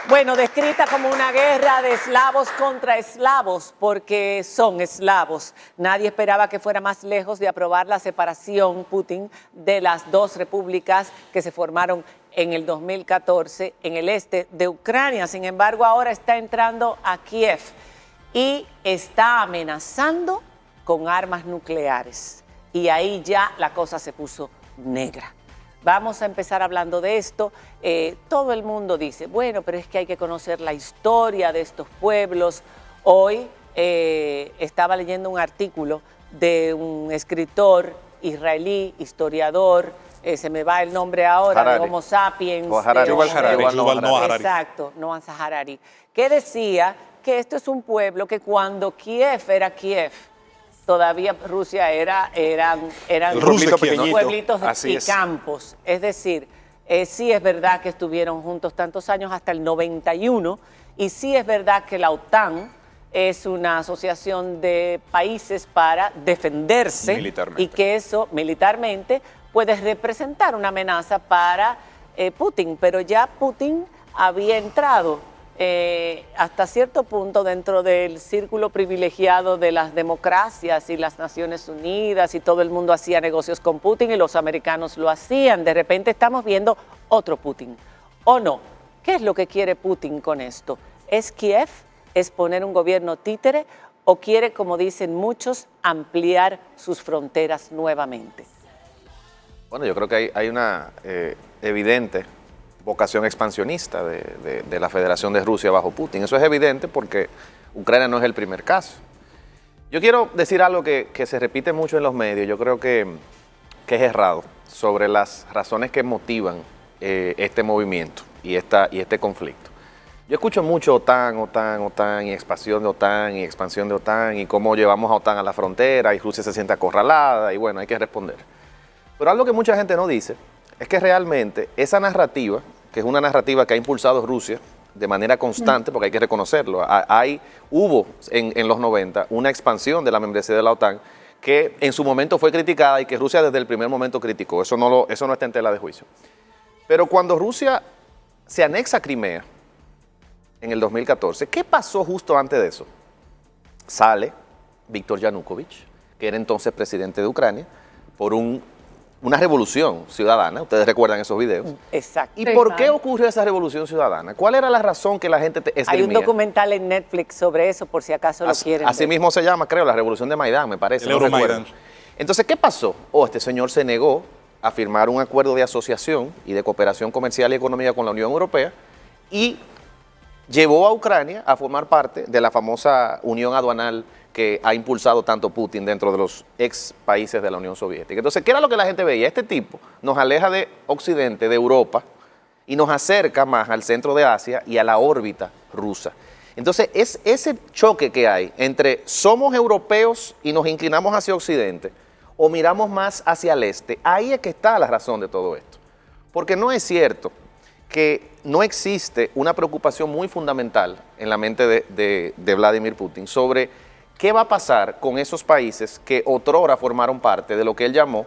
Bueno, descrita como una guerra de eslavos contra eslavos, porque son eslavos. Nadie esperaba que fuera más lejos de aprobar la separación, Putin, de las dos repúblicas que se formaron en el 2014 en el este de Ucrania. Sin embargo, ahora está entrando a Kiev y está amenazando con armas nucleares. Y ahí ya la cosa se puso negra. Vamos a empezar hablando de esto. Todo el mundo dice, bueno, pero es que hay que conocer la historia de estos pueblos. Hoy estaba leyendo un artículo de un escritor israelí, historiador, se me va el nombre ahora, Harari. de Homo sapiens. Yuval Harari. Yuval Noah Harari. Exacto, Noah Harari, que decía que esto es un pueblo que cuando Kiev era Kiev, todavía Rusia eran Rusia pequeñito. pueblitos Así y es. campos. Es decir, sí es verdad que estuvieron juntos tantos años hasta el 91 y sí es verdad que la OTAN es una asociación de países para defenderse Militarmente. y que eso militarmente puede representar una amenaza para Putin, pero ya Putin había entrado hasta cierto punto dentro del círculo privilegiado de las democracias y las Naciones Unidas, y todo el mundo hacía negocios con Putin y los americanos lo hacían. De repente estamos viendo otro Putin, ¿o no? ¿Qué es lo que quiere Putin con esto? ¿Es Kiev? ¿Es poner un gobierno títere? ¿O quiere, como dicen muchos, ampliar sus fronteras nuevamente? Bueno, yo creo que hay una evidente vocación expansionista de la Federación de Rusia bajo Putin. Eso es evidente porque Ucrania no es el primer caso. Yo quiero decir algo que se repite mucho en los medios, yo creo que es errado, sobre las razones que motivan este movimiento y este conflicto. Yo escucho mucho OTAN, y expansión de OTAN, y cómo llevamos a OTAN a la frontera, y Rusia se siente acorralada, y bueno, hay que responder. Pero algo que mucha gente no dice es que realmente esa narrativa, que es una narrativa que ha impulsado Rusia de manera constante, porque hay que reconocerlo, hubo en los 90 una expansión de la membresía de la OTAN que en su momento fue criticada y que Rusia desde el primer momento criticó. Eso no está en tela de juicio. Pero cuando Rusia se anexa a Crimea en el 2014, ¿qué pasó justo antes de eso? Sale Víctor Yanukovych, que era entonces presidente de Ucrania, por una revolución ciudadana. Ustedes recuerdan esos videos. Exacto. ¿Y por qué ocurrió esa revolución ciudadana? ¿Cuál era la razón que la gente esgrimía? Hay un documental en Netflix sobre eso, por si acaso lo quieren Así ver. mismo se llama, creo, la revolución de Maidán, me parece. El no Euromaidán. recuerdo. Entonces, ¿qué pasó? Este señor se negó a firmar un acuerdo de asociación y de cooperación comercial y económica con la Unión Europea y llevó a Ucrania a formar parte de la famosa unión aduanal que ha impulsado tanto Putin dentro de los ex países de la Unión Soviética. Entonces, ¿qué era lo que la gente veía? Este tipo nos aleja de Occidente, de Europa, y nos acerca más al centro de Asia y a la órbita rusa. Entonces, es ese choque que hay entre somos europeos y nos inclinamos hacia Occidente, o miramos más hacia el este. Ahí es que está la razón de todo esto. Porque no es cierto que no existe una preocupación muy fundamental en la mente de Vladimir Putin sobre qué va a pasar con esos países que otrora formaron parte de lo que él llamó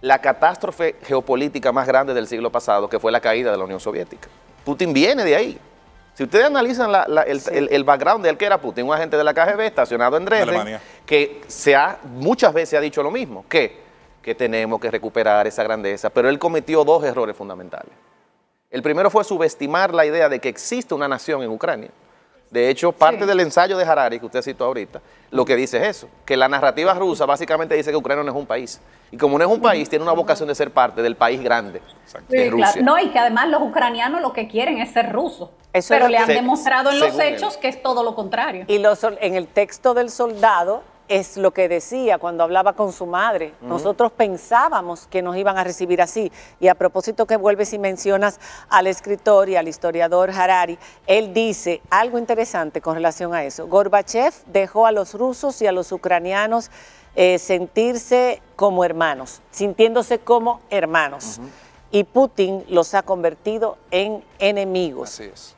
la catástrofe geopolítica más grande del siglo pasado, que fue la caída de la Unión Soviética. Putin viene de ahí. Si ustedes analizan el background de él, que era Putin, un agente de la KGB estacionado en Dresden, Alemania, que muchas veces ha dicho lo mismo, que tenemos que recuperar esa grandeza, pero él cometió dos errores fundamentales. El primero fue subestimar la idea de que existe una nación en Ucrania. De hecho, parte del ensayo de Harari, que usted citó ahorita, lo que dice es eso, que la narrativa rusa básicamente dice que Ucrania no es un país. Y como no es un país, tiene una vocación de ser parte del país grande, que es Rusia. Claro. No, y que además los ucranianos lo que quieren es ser rusos. Eso Pero es le han se- demostrado en los según él. hechos que es todo lo contrario. Y en el texto del soldado es lo que decía cuando hablaba con su madre. Nosotros pensábamos que nos iban a recibir así. Y a propósito que vuelves y mencionas al escritor y al historiador Harari, él dice algo interesante con relación a eso. Gorbachev dejó a los rusos y a los ucranianos sentirse como hermanos, sintiéndose como hermanos. Y Putin los ha convertido en enemigos. Así es.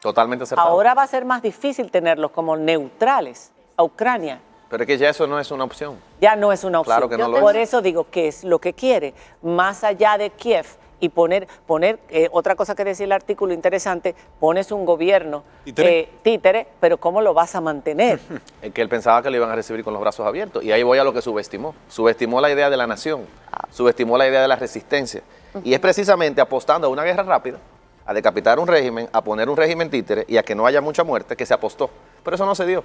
Totalmente acertado. Ahora va a ser más difícil tenerlos como neutrales a Ucrania. Pero es que ya eso no es una opción. Ya no es una opción. Claro que no lo Por es. eso digo que es lo que quiere, más allá de Kiev, y poner otra cosa que decía el artículo interesante, pones un gobierno títere, pero ¿cómo lo vas a mantener? Es que él pensaba que lo iban a recibir con los brazos abiertos. Y ahí voy a lo que subestimó. Subestimó la idea de la nación, subestimó la idea de la resistencia. Y es precisamente apostando a una guerra rápida, a decapitar un régimen, a poner un régimen títere y a que no haya mucha muerte, que se apostó. Pero eso no se dio.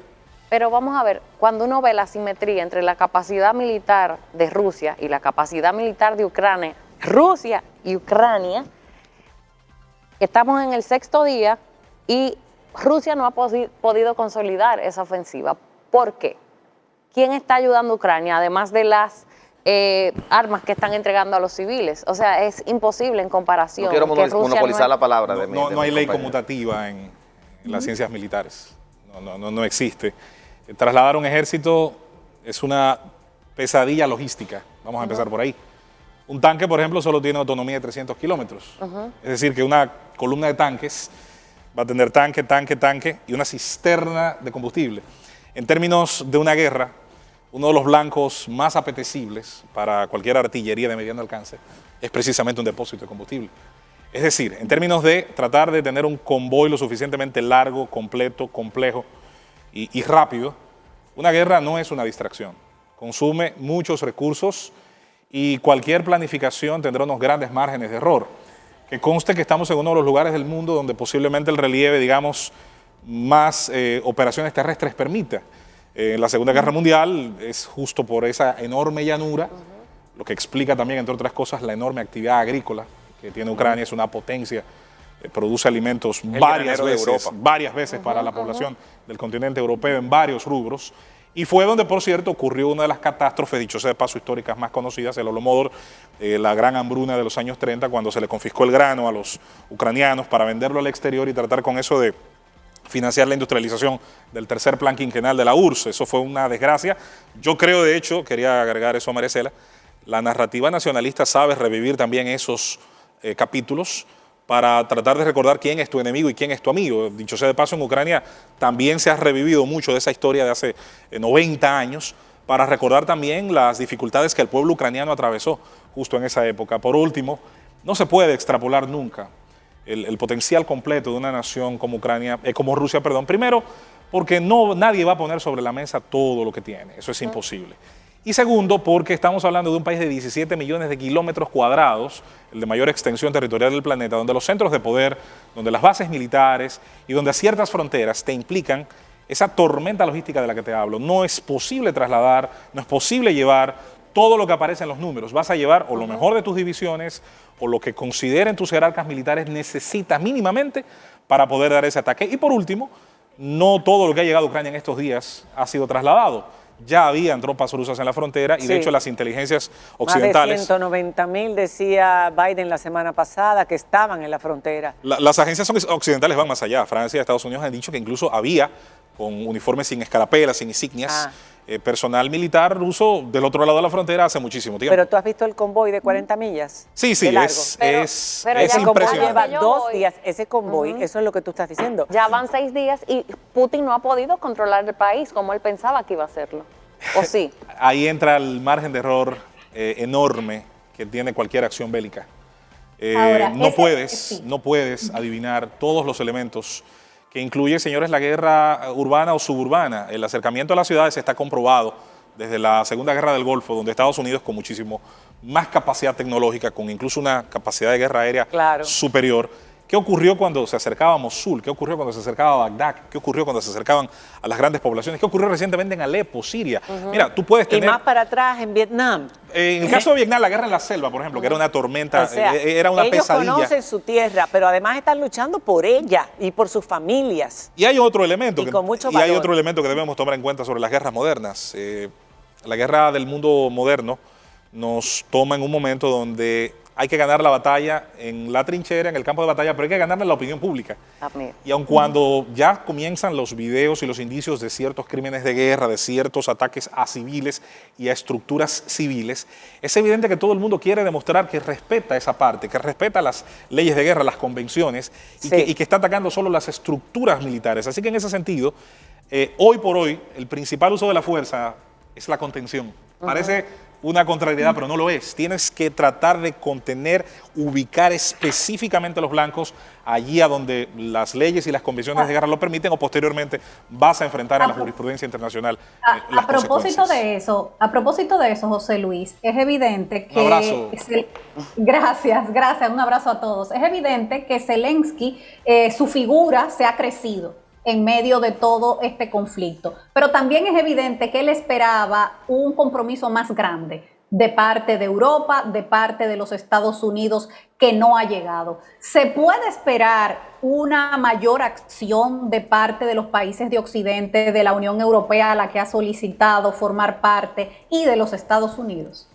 Pero vamos a ver, cuando uno ve la simetría entre la capacidad militar de Rusia y la capacidad militar de Ucrania, Rusia y Ucrania, estamos en el 6º día y Rusia no ha podido consolidar esa ofensiva. ¿Por qué? ¿Quién está ayudando a Ucrania, además de las armas que están entregando a los civiles? O sea, es imposible en comparación. No quiero que Rusia monopolizar no la palabra de No hay ley compañero. conmutativa en las ciencias militares. No existe. Trasladar un ejército es una pesadilla logística. Vamos a empezar por ahí. Un tanque, por ejemplo, solo tiene autonomía de 300 kilómetros. Es decir, que una columna de tanques va a tener tanque y una cisterna de combustible. En términos de una guerra, uno de los blancos más apetecibles para cualquier artillería de mediano alcance es precisamente un depósito de combustible. Es decir, en términos de tratar de tener un convoy lo suficientemente largo, completo, complejo y rápido, una guerra no es una distracción. Consume muchos recursos y cualquier planificación tendrá unos grandes márgenes de error. Que conste que estamos en uno de los lugares del mundo donde posiblemente el relieve, digamos, más operaciones terrestres permita. En la Segunda Guerra Mundial es justo por esa enorme llanura, lo que explica también, entre otras cosas, la enorme actividad agrícola que tiene Ucrania. Es una potencia, produce alimentos varias veces para la población del continente europeo en varios rubros. Y fue donde, por cierto, ocurrió una de las catástrofes, dicho sea de paso, históricas más conocidas, el Holodomor, la gran hambruna de los años 30, cuando se le confiscó el grano a los ucranianos para venderlo al exterior y tratar con eso de financiar la industrialización del tercer plan quinquenal de la URSS. Eso fue una desgracia. Yo creo, de hecho, quería agregar eso a Maricela, la narrativa nacionalista sabe revivir también esos capítulos para tratar de recordar quién es tu enemigo y quién es tu amigo. Dicho sea de paso, en Ucrania también se ha revivido mucho de esa historia de hace 90 años para recordar también las dificultades que el pueblo ucraniano atravesó justo en esa época. Por último, no se puede extrapolar nunca el potencial completo de una nación como Ucrania, como Rusia, perdón. Primero, porque nadie va a poner sobre la mesa todo lo que tiene. Eso es imposible. Y segundo, porque estamos hablando de un país de 17 millones de kilómetros cuadrados, el de mayor extensión territorial del planeta, donde los centros de poder, donde las bases militares y donde ciertas fronteras te implican esa tormenta logística de la que te hablo. No es posible trasladar, no es posible llevar todo lo que aparece en los números. Vas a llevar o lo mejor de tus divisiones o lo que consideren tus jerarcas militares necesitas mínimamente para poder dar ese ataque. Y por último, no todo lo que ha llegado a Ucrania en estos días ha sido trasladado. Ya habían tropas rusas en la frontera y de hecho las inteligencias occidentales... Más de 190.000 decía Biden la semana pasada que estaban en la frontera. Las agencias occidentales van más allá. Francia y Estados Unidos han dicho que incluso había, con uniformes sin escarapelas, sin insignias, personal militar ruso del otro lado de la frontera hace muchísimo tiempo. Pero tú has visto el convoy de 40 millas. Sí, de largo. es Ese convoy impresionante. lleva 2 días. Ese convoy, eso es lo que tú estás diciendo. Ya van 6 días y Putin no ha podido controlar el país como él pensaba que iba a hacerlo. ¿O sí? Ahí entra el margen de error enorme que tiene cualquier acción bélica. Ahora, no puedes adivinar todos los elementos que incluye, señores, la guerra urbana o suburbana. El acercamiento a las ciudades está comprobado desde la Segunda Guerra del Golfo, donde Estados Unidos, con muchísimo más capacidad tecnológica, con incluso una capacidad de guerra aérea superior. ¿Qué ocurrió cuando se acercaba a Mosul? ¿Qué ocurrió cuando se acercaba a Bagdad? ¿Qué ocurrió cuando se acercaban a las grandes poblaciones? ¿Qué ocurrió recientemente en Alepo, Siria? Mira, tú puedes tener... Y más para atrás en Vietnam. En el caso de Vietnam, la guerra en la selva, por ejemplo, que era una tormenta, O sea, era una pesadilla. Ellos conocen su tierra, pero además están luchando por ella y por sus familias. Y hay otro elemento, hay otro elemento que debemos tomar en cuenta sobre las guerras modernas. La guerra del mundo moderno nos toma en un momento donde hay que ganar la batalla en la trinchera, en el campo de batalla, pero hay que ganarla en la opinión pública. Y aun cuando ya comienzan los videos y los indicios de ciertos crímenes de guerra, de ciertos ataques a civiles y a estructuras civiles, es evidente que todo el mundo quiere demostrar que respeta esa parte, que respeta las leyes de guerra, las convenciones, y que está atacando solo las estructuras militares. Así que en ese sentido, Hoy por hoy, el principal uso de la fuerza es la contención. Parece una contrariedad, pero no lo es. Tienes que tratar de contener, ubicar específicamente a los blancos allí a donde las leyes y las convenciones de guerra lo permiten, o posteriormente vas a enfrentar en la jurisprudencia internacional las consecuencias. A propósito de eso, José Luis, es evidente que... Un abrazo. Gracias, un abrazo a todos. Es evidente que Zelensky, su figura se ha crecido en medio de todo este conflicto. Pero también es evidente que él esperaba un compromiso más grande de parte de Europa, de parte de los Estados Unidos, que no ha llegado. ¿Se puede esperar una mayor acción de parte de los países de Occidente, de la Unión Europea, a la que ha solicitado formar parte, y de los Estados Unidos?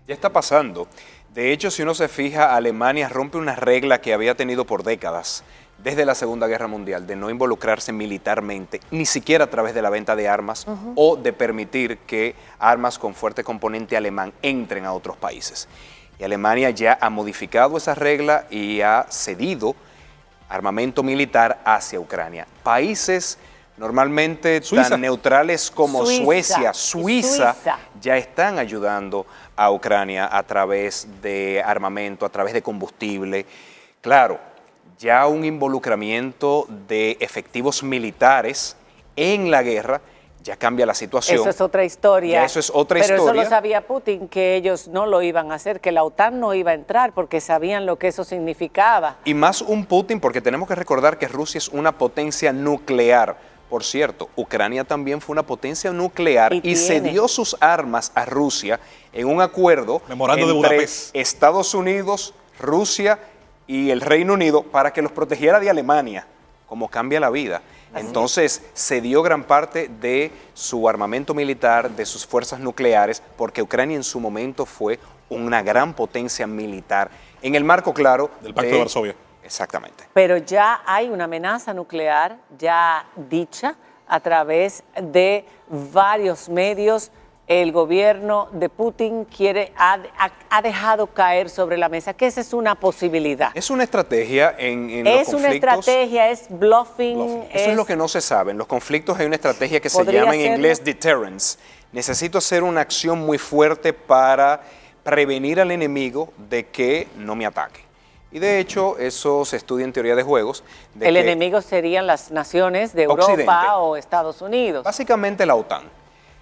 Ya está pasando. De hecho, si uno se fija, Alemania rompe una regla que había tenido por décadas, desde la Segunda Guerra Mundial, de no involucrarse militarmente, ni siquiera a través de la venta de armas o de permitir que armas con fuerte componente alemán entren a otros países. Y Alemania ya ha modificado esa regla y ha cedido armamento militar hacia Ucrania. Países normalmente tan neutrales como Suiza, ya están ayudando a Ucrania a través de armamento, a través de combustible. Claro, ya un involucramiento de efectivos militares en la guerra ya cambia la situación. Eso es otra historia. Ya eso es otra historia. Pero eso lo sabía Putin, que ellos no lo iban a hacer, que la OTAN no iba a entrar porque sabían lo que eso significaba. Y más un Putin, porque tenemos que recordar que Rusia es una potencia nuclear. Por cierto, Ucrania también fue una potencia nuclear y cedió sus armas a Rusia en un acuerdo entre Estados Unidos, Rusia y el Reino Unido para que los protegiera de Alemania. Como cambia la vida. Entonces, cedió gran parte de su armamento militar, de sus fuerzas nucleares, porque Ucrania en su momento fue una gran potencia militar, en el marco, claro, del Pacto de Varsovia. Exactamente. Pero ya hay una amenaza nuclear ya dicha a través de varios medios. El gobierno de Putin ha dejado caer sobre la mesa que esa es una posibilidad. Es una estrategia en los conflictos. Es una estrategia, es bluffing. Eso es lo que no se sabe. En los conflictos hay una estrategia que se llama en inglés deterrence. Necesito hacer una acción muy fuerte para prevenir al enemigo de que no me ataque. Y de hecho, eso se estudia en teoría de juegos. El enemigo serían las naciones de Europa o Estados Unidos. Básicamente la OTAN.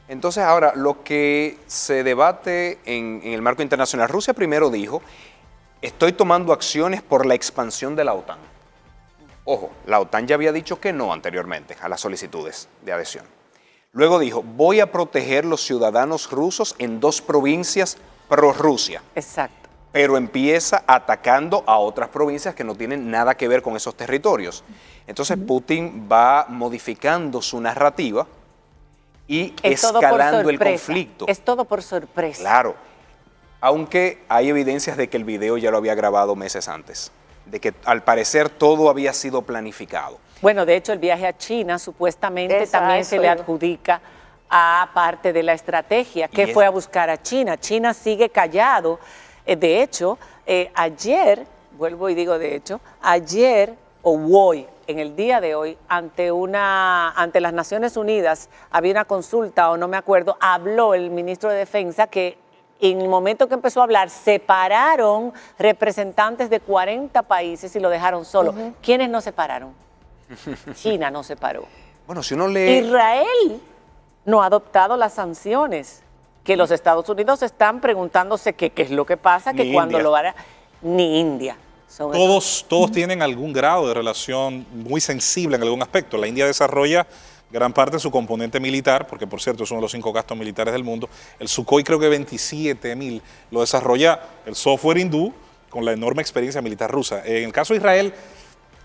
Entonces ahora, lo que se debate en el marco internacional, Rusia primero dijo, estoy tomando acciones por la expansión de la OTAN. Ojo, la OTAN ya había dicho que no anteriormente a las solicitudes de adhesión. Luego dijo, voy a proteger los ciudadanos rusos en 2 provincias pro-Rusia. Exacto. Pero empieza atacando a otras provincias que no tienen nada que ver con esos territorios. Entonces Putin va modificando su narrativa y escalando el conflicto. Es todo por sorpresa. Claro, aunque hay evidencias de que el video ya lo había grabado meses antes, de que al parecer todo había sido planificado. Bueno, de hecho el viaje a China supuestamente también se le adjudica a parte de la estrategia. ¿Qué fue a buscar a China? China sigue callado. De hecho, ayer, vuelvo y digo de hecho, ayer o hoy, en el día de hoy, ante las Naciones Unidas, había una consulta, o no me acuerdo, habló el ministro de Defensa que en el momento que empezó a hablar, separaron representantes de 40 países y lo dejaron solo. ¿Quiénes no separaron? China no separó. Bueno, si uno lee... Israel no ha adoptado las sanciones que los Estados Unidos están preguntándose qué es lo que pasa, que cuando lo hará, ni India. Todos tienen algún grado de relación muy sensible en algún aspecto. La India desarrolla gran parte de su componente militar, porque por cierto es uno de los 5 gastos militares del mundo. El Sukhoi creo que 27.000 lo desarrolla el software hindú con la enorme experiencia militar rusa. En el caso de Israel,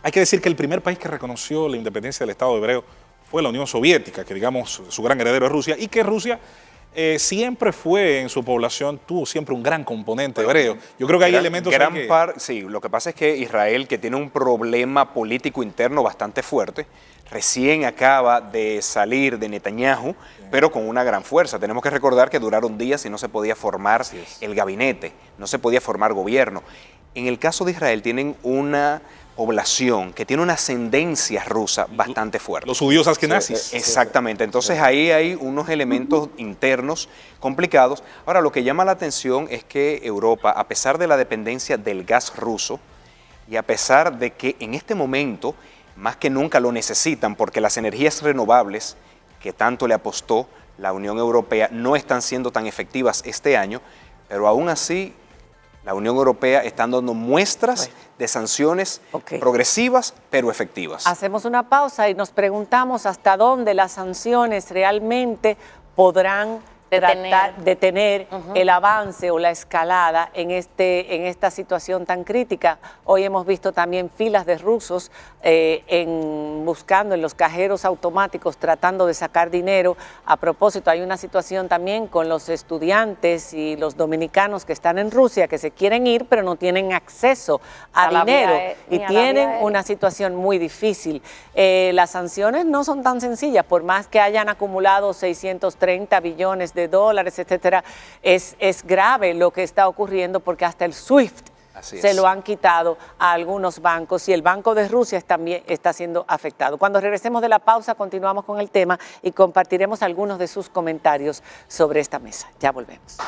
hay que decir que el primer país que reconoció la independencia del Estado hebreo fue la Unión Soviética, que digamos su gran heredero es Rusia, y que Rusia siempre fue en su población, tuvo siempre un gran componente hebreo. Yo creo que hay elementos sí, lo que pasa es que Israel, que tiene un problema político interno bastante fuerte, recién acaba de salir de Netanyahu, pero con una gran fuerza. Tenemos que recordar que duraron días y no se podía formar el gabinete, no se podía formar gobierno. En el caso de Israel tienen una población que tiene una ascendencia rusa bastante fuerte. Los judíos askenazis. Exactamente, entonces ahí hay unos elementos internos complicados. Ahora, lo que llama la atención es que Europa, a pesar de la dependencia del gas ruso y a pesar de que en este momento más que nunca lo necesitan porque las energías renovables que tanto le apostó la Unión Europea no están siendo tan efectivas este año, pero aún así la Unión Europea está dando muestras de sanciones progresivas pero efectivas. Hacemos una pausa y nos preguntamos hasta dónde las sanciones realmente podrán detener el avance o la escalada en esta situación tan crítica. Hoy hemos visto también filas de rusos buscando en los cajeros automáticos tratando de sacar dinero. A propósito, hay una situación también con los estudiantes y los dominicanos que están en Rusia que se quieren ir pero no tienen acceso a dinero y tienen una situación muy difícil. Las sanciones no son tan sencillas, por más que hayan acumulado 630 billones de dólares, etcétera, es grave lo que está ocurriendo porque hasta el SWIFT se lo han quitado a algunos bancos y el Banco de Rusia también está siendo afectado. Cuando regresemos de la pausa continuamos con el tema y compartiremos algunos de sus comentarios sobre esta mesa. Ya volvemos.